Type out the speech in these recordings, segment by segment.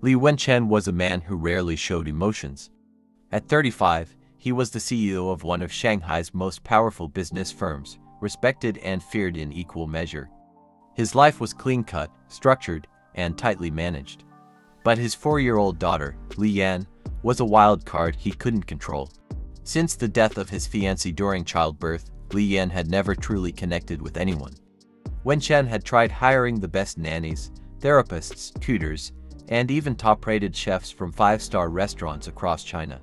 Wen-Chen was a man who rarely showed emotions. At 35, he was the CEO of one of Shanghai's most powerful business firms, respected and feared in equal measure. His life was clean-cut, structured, and tightly managed. But his 4-year-old daughter, Lian, was a wild card he couldn't control. Since the death of his fiancée during childbirth, Lian had never truly connected with anyone. Wen-Chen had tried hiring the best nannies, therapists, tutors, and even top-rated chefs from 5-star restaurants across China.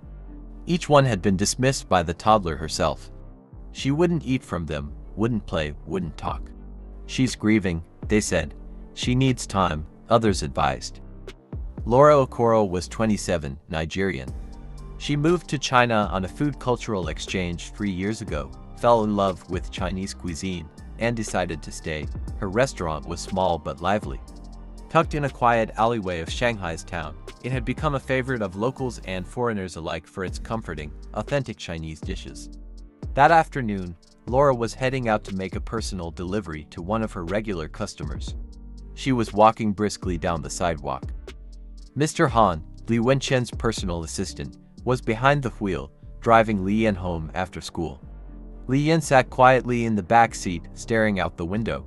Each one had been dismissed by the toddler herself. She wouldn't eat from them, wouldn't play, wouldn't talk. She's grieving, they said. She needs time, others advised. Laura Okoro was 27, Nigerian. She moved to China on a food cultural exchange 3 years ago, fell in love with Chinese cuisine, and decided to stay. Her restaurant was small but lively. Tucked in a quiet alleyway of Shanghai's town, it had become a favorite of locals and foreigners alike for its comforting, authentic Chinese dishes. That afternoon, Laura was heading out to make a personal delivery to one of her regular customers. She was walking briskly down the sidewalk. Mr. Han, Wen-Chen's personal assistant, was behind the wheel, driving Lian home after school. Lian sat quietly in the back seat, staring out the window.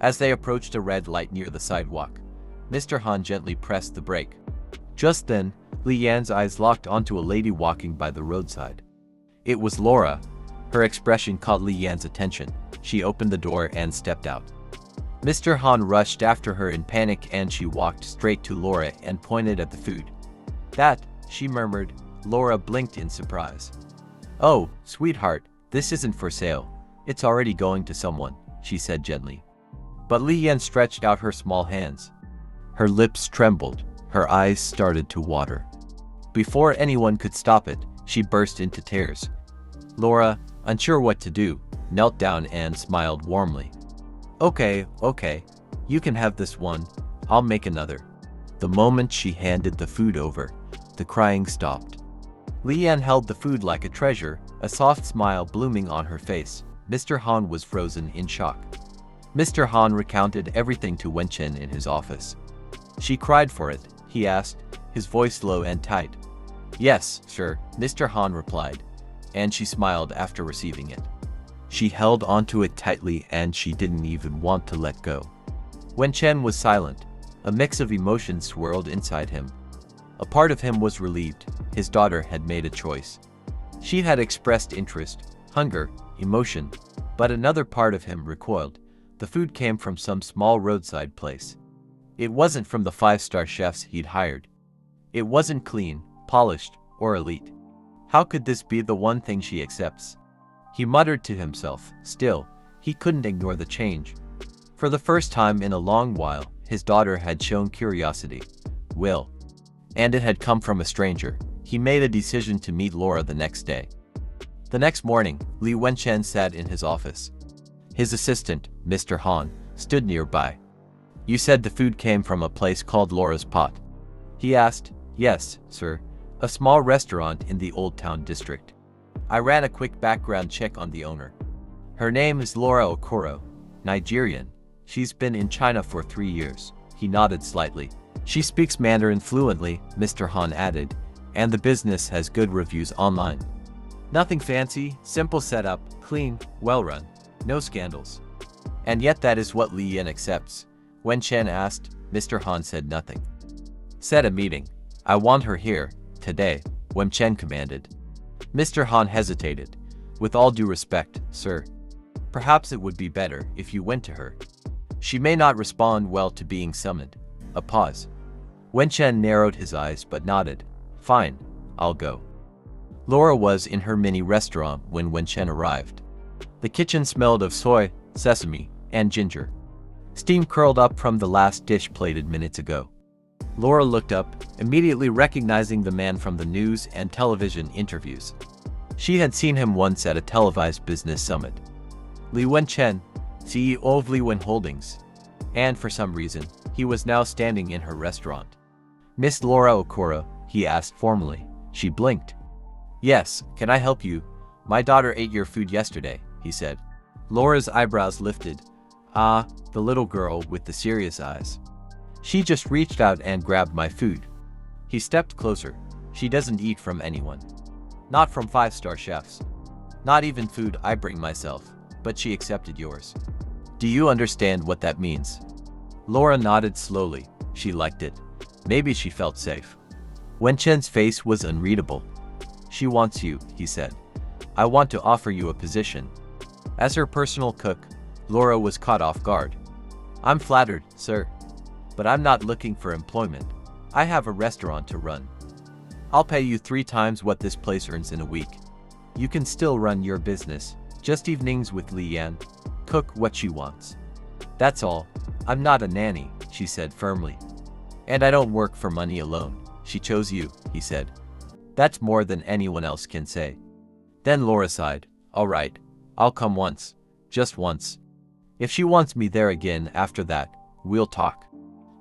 As they approached a red light near the sidewalk, Mr. Han gently pressed the brake. Just then, Lian's eyes locked onto a lady walking by the roadside. It was Laura. Her expression caught Lian's attention. She opened the door and stepped out. Mr. Han rushed after her in panic and she walked straight to Laura and pointed at the food. That, she murmured. Laura blinked in surprise. Oh, sweetheart, this isn't for sale. It's already going to someone, she said gently. But Lian stretched out her small hands. Her lips trembled, her eyes started to water. Before anyone could stop it, she burst into tears. Laura, unsure what to do, knelt down and smiled warmly. Okay, you can have this one, I'll make another. The moment she handed the food over, the crying stopped. Lian held the food like a treasure, a soft smile blooming on her face. Mr. Han was frozen in shock. Mr. Han recounted everything to Wen-Chen in his office. She cried for it, he asked, his voice low and tight. Yes, sure, Mr. Han replied, and she smiled after receiving it. She held onto it tightly and she didn't even want to let go. Wen-Chen was silent. A mix of emotions swirled inside him. A part of him was relieved. His daughter had made a choice. She had expressed interest, hunger, emotion, but another part of him recoiled. The food came from some small roadside place. It wasn't from the 5-star chefs he'd hired. It wasn't clean, polished, or elite. How could this be the one thing she accepts? He muttered to himself. Still, he couldn't ignore the change. For the first time in a long while, his daughter had shown curiosity. Will. And it had come from a stranger. He made a decision to meet Laura the next day. The next morning, Wen-Chen sat in his office. His assistant, Mr. Han, stood nearby. You said the food came from a place called Laura's Pot. He asked. Yes, sir. A small restaurant in the Old Town district. I ran a quick background check on the owner. Her name is Laura Okoro, Nigerian. She's been in China for 3 years. He nodded slightly. She speaks Mandarin fluently, Mr. Han added, and the business has good reviews online. Nothing fancy, simple setup, clean, well-run, no scandals. And yet that is what Lian accepts. Wen-Chen asked. Mr. Han said nothing. Set a meeting. I want her here, today, Wen-Chen commanded. Mr. Han hesitated. With all due respect, sir. Perhaps it would be better if you went to her. She may not respond well to being summoned. A pause. Wen-Chen narrowed his eyes but nodded. Fine, I'll go. Laura was in her mini restaurant when Wen-Chen arrived. The kitchen smelled of soy, sesame, and ginger. Steam curled up from the last dish plated minutes ago. Laura looked up, immediately recognizing the man from the news and television interviews. She had seen him once at a televised business summit. Wen-Chen, CEO of Wen Holdings. And for some reason, he was now standing in her restaurant. Miss Laura Okoro, he asked formally. She blinked. Yes, can I help you? My daughter ate your food yesterday, he said. Laura's eyebrows lifted. Ah, the little girl with the serious eyes. She just reached out and grabbed my food, He stepped closer. She doesn't eat from anyone. Not from five-star chefs. Not even food I bring myself, but she accepted yours. Do you understand what that means? Laura nodded slowly. She liked it. Maybe she felt safe. Wen-Chen's face was unreadable. She wants you, he said. I want to offer you a position. As her personal cook, Laura was caught off guard. I'm flattered, sir. But I'm not looking for employment. I have a restaurant to run. I'll pay you 3 times what this place earns in a week. You can still run your business, just evenings with Li Yan. Cook what she wants. That's all. I'm not a nanny, she said firmly. And I don't work for money alone. She chose you, he said. That's more than anyone else can say. Then Laura sighed. All right, I'll come once. Just once. If she wants me there again after that, we'll talk.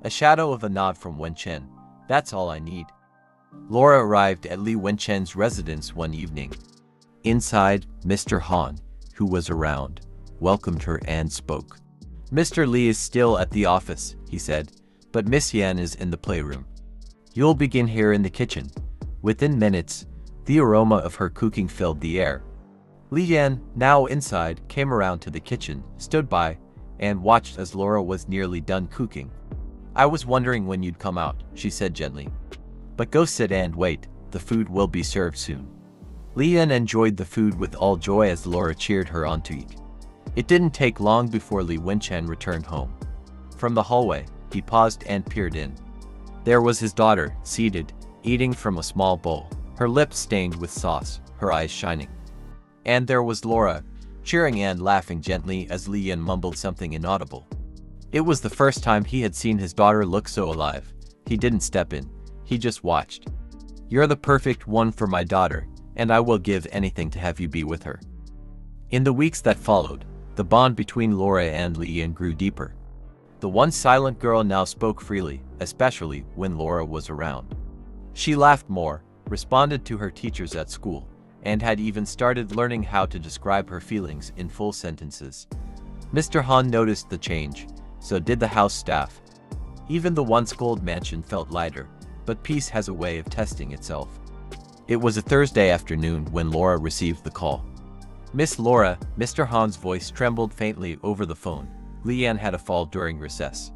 A shadow of a nod from Wen-Chen. That's all I need. Laura arrived at Li Wen-Chen's residence one evening. Inside, Mr. Han, who was around, welcomed her and spoke. Mr. Li is still at the office, he said, but Miss Yan is in the playroom. You'll begin here in the kitchen. Within minutes, the aroma of her cooking filled the air. Li Yan, now inside, came around to the kitchen, stood by, and watched as Laura was nearly done cooking. I was wondering when you'd come out, she said gently. But go sit and wait, the food will be served soon. Li Yan enjoyed the food with all joy as Laura cheered her on to eat. It didn't take long before Li Wen-Chen returned home. From the hallway, he paused and peered in. There was his daughter, seated, eating from a small bowl, her lips stained with sauce, her eyes shining. And there was Laura, cheering and laughing gently as Li Yan mumbled something inaudible. It was the first time he had seen his daughter look so alive. He didn't step in. He just watched. You're the perfect one for my daughter, and I will give anything to have you be with her. In the weeks that followed, the bond between Laura and Li Yan grew deeper. The once silent girl now spoke freely, especially when Laura was around. She laughed more, responded to her teachers at school, and had even started learning how to describe her feelings in full sentences. Mr. Han noticed the change, so did the house staff. Even the once gold mansion felt lighter, but peace has a way of testing itself. It was a Thursday afternoon when Laura received the call. Miss Laura, Mr. Han's voice trembled faintly over the phone. Li Yan had a fall during recess.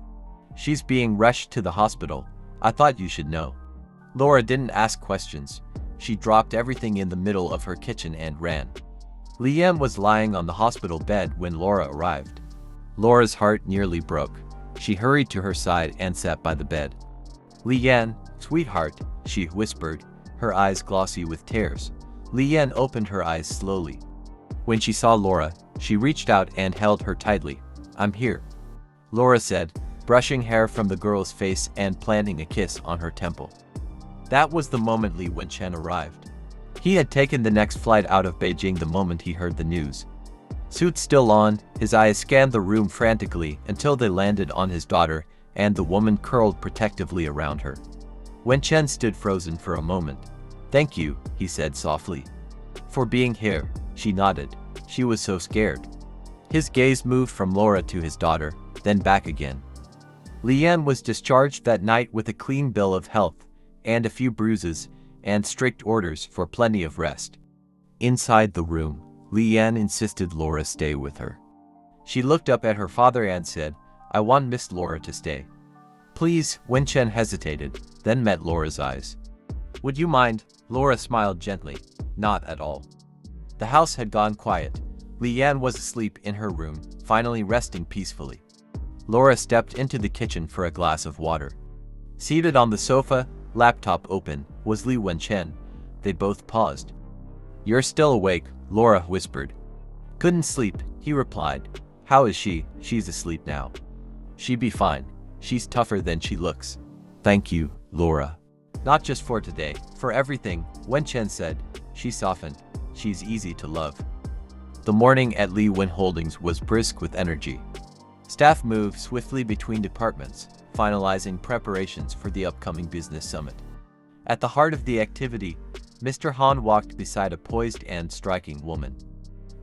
She's being rushed to the hospital. I thought you should know. Laura didn't ask questions. She dropped everything in the middle of her kitchen and ran. Li Yan was lying on the hospital bed when Laura arrived. Laura's heart nearly broke. She hurried to her side and sat by the bed. Li Yan, sweetheart, she whispered, her eyes glossy with tears. Li Yan opened her eyes slowly. When she saw Laura, she reached out and held her tightly. I'm here, Laura said, brushing hair from the girl's face and planting a kiss on her temple. That was the moment Li Wen-Chen arrived. He had taken the next flight out of Beijing the moment he heard the news. Suit still on, his eyes scanned the room frantically until they landed on his daughter, and the woman curled protectively around her. Wen-Chen stood frozen for a moment. Thank you, he said softly. For being here, she nodded. She was so scared. His gaze moved from Laura to his daughter, then back again. Li Yan was discharged that night with a clean bill of health, and a few bruises, and strict orders for plenty of rest. Inside the room, Li Yan insisted Laura stay with her. She looked up at her father and said, I want Miss Laura to stay. Please, Wen-Chen hesitated, then met Laura's eyes. Would you mind? Laura smiled gently. Not at all. The house had gone quiet. Li Yan was asleep in her room, finally resting peacefully. Laura stepped into the kitchen for a glass of water. Seated on the sofa, laptop open, was Li Wen-Chen. They both paused. You're still awake, Laura whispered. Couldn't sleep, he replied. How is she? She's asleep now. She'd be fine. She's tougher than she looks. Thank you, Laura. Not just for today, for everything, Wen-Chen said. She softened. She's easy to love. The morning at Li Wen Holdings was brisk with energy. Staff moved swiftly between departments, finalizing preparations for the upcoming business summit. At the heart of the activity, Mr. Han walked beside a poised and striking woman.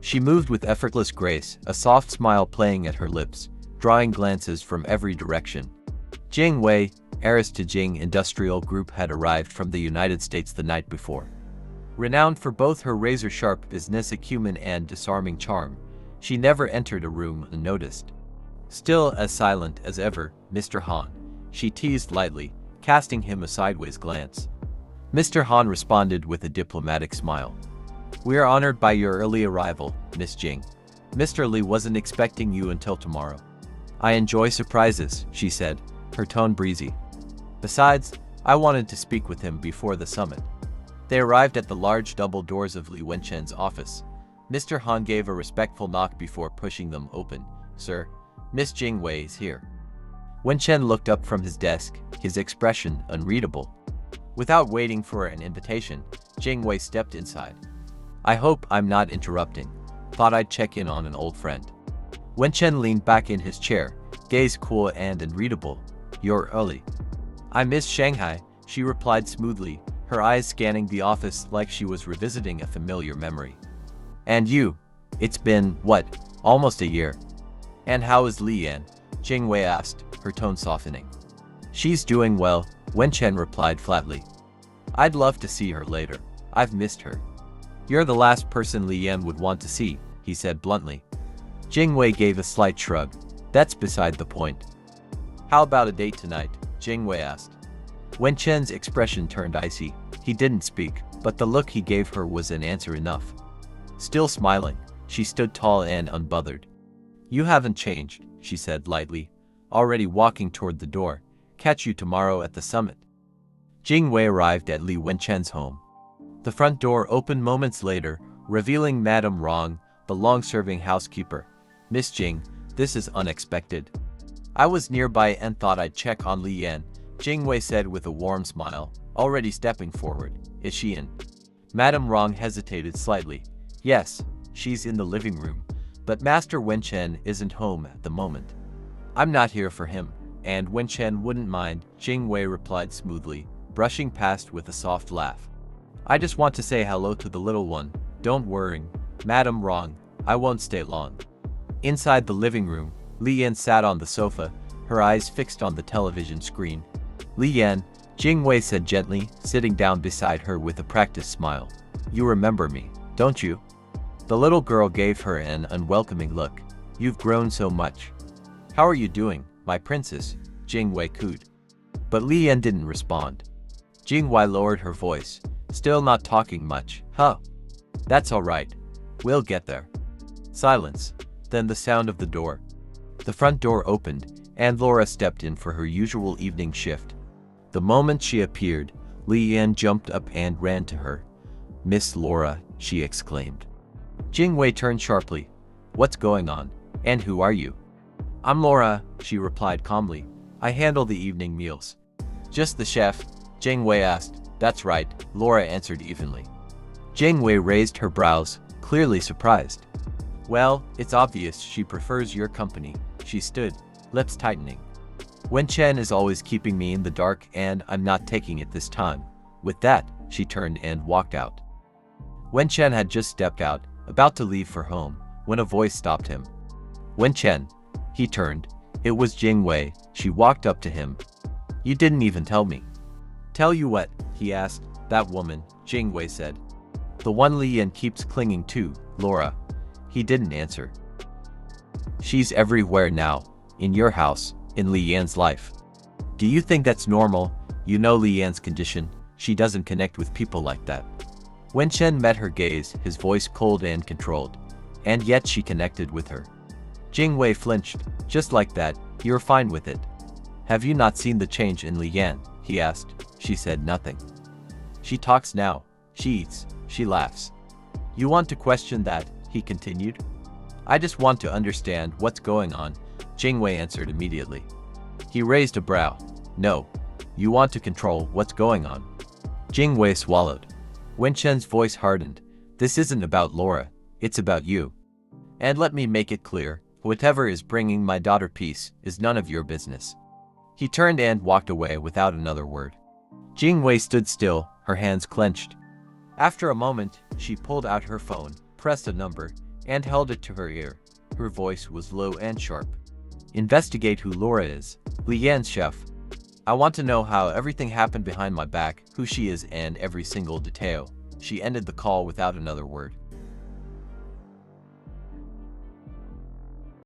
She moved with effortless grace, a soft smile playing at her lips, drawing glances from every direction. Jing Wei, heiress to Jing Industrial Group, had arrived from the United States the night before. Renowned for both her razor-sharp business acumen and disarming charm, she never entered a room unnoticed. Still as silent as ever, Mr. Han, she teased lightly, casting him a sideways glance. Mr. Han responded with a diplomatic smile. "We are honored by your early arrival, Miss Jing. Mr. Li wasn't expecting you until tomorrow." "I enjoy surprises," she said, her tone breezy. "Besides, I wanted to speak with him before the summit." They arrived at the large double doors of Wen-Chen's office. Mr. Han gave a respectful knock before pushing them open. "Sir, Miss Jing Wei is here." Wen-Chen looked up from his desk, his expression unreadable. Without waiting for an invitation, Jing Wei stepped inside. "I hope I'm not interrupting. Thought I'd check in on an old friend." Wen-Chen leaned back in his chair, gaze cool and unreadable. "You're early." "I miss Shanghai," she replied smoothly, her eyes scanning the office like she was revisiting a familiar memory. "And you? It's been, what, almost a year." "And how is Li Yan?" Jing Wei asked, her tone softening. "She's doing well," Wen-Chen replied flatly. "I'd love to see her later. I've missed her." "You're the last person Li Yan would want to see," he said bluntly. Jing Wei gave a slight shrug. "That's beside the point." "How about a date tonight?" Jing Wei asked. Wen-Chen's expression turned icy. He didn't speak, but the look he gave her was an answer enough. Still smiling, she stood tall and unbothered. "You haven't changed," she said lightly, already walking toward the door. "Catch you tomorrow at the summit." Jing Wei arrived at Li Wen-Chen's home. The front door opened moments later, revealing Madame Rong, the long-serving housekeeper. "Miss Jing, this is unexpected. I was nearby and thought I'd check on Li Yan," Jing Wei said with a warm smile, already stepping forward. "Is she in?" Madame Rong hesitated slightly. "Yes, she's in the living room, but Master Wen-Chen isn't home at the moment." "I'm not here for him, and Wen-Chen wouldn't mind," Jing Wei replied smoothly, brushing past with a soft laugh. "I just want to say hello to the little one. Don't worry, Madame Rong, I won't stay long." Inside the living room, Li Yan sat on the sofa, her eyes fixed on the television screen. "Li Yan," Jing Wei said gently, sitting down beside her with a practiced smile. "You remember me, don't you?" The little girl gave her an unwelcoming look. "You've grown so much." "How are you doing, my princess?" Jing Wei cooed. But Li Yan didn't respond. Jing Wei lowered her voice, still not talking much. "Huh. That's all right. We'll get there." Silence, then the sound of the door. The front door opened, and Laura stepped in for her usual evening shift. The moment she appeared, Li Yan jumped up and ran to her. "Miss Laura," she exclaimed. Jing Wei turned sharply. "What's going on? And who are you?" "I'm Laura," she replied calmly. "I handle the evening meals." "Just the chef?" Jing Wei asked. "That's right," Laura answered evenly. Jing Wei raised her brows, clearly surprised. "Well, it's obvious she prefers your company," she stood, lips tightening. "Wen-Chen is always keeping me in the dark and I'm not taking it this time." With that, she turned and walked out. Wen-Chen had just stepped out, about to leave for home, when a voice stopped him. "Wen-Chen." He turned. It was Jing Wei. She walked up to him. "You didn't even tell me." "Tell you what?" he asked. "That woman," Jing Wei said. "The one Li Yan keeps clinging to, Laura." He didn't answer. "She's everywhere now, in your house, in Li Yan's life. Do you think that's normal? You know Li Yan's condition, she doesn't connect with people like that." Wen-Chen met her gaze, his voice cold and controlled. And yet she connected with her. Jing Wei flinched. "Just like that, you're fine with it." "Have you not seen the change in Li Yan?" he asked. She said nothing. "She talks now, she eats, she laughs." "You want to question that?" he continued. "I just want to understand what's going on," Jing Wei answered immediately. He raised a brow. "No. You want to control what's going on." Jing Wei swallowed. Wen-Chen's voice hardened. "This isn't about Laura, it's about you. And let me make it clear, whatever is bringing my daughter peace is none of your business." He turned and walked away without another word. Jing Wei stood still, her hands clenched. After a moment, she pulled out her phone, pressed a number, and held it to her ear. Her voice was low and sharp. "Investigate who Laura is, Li Yan's chef." I want to know how everything happened behind my back, who she is, and every single detail. She ended the call without another word.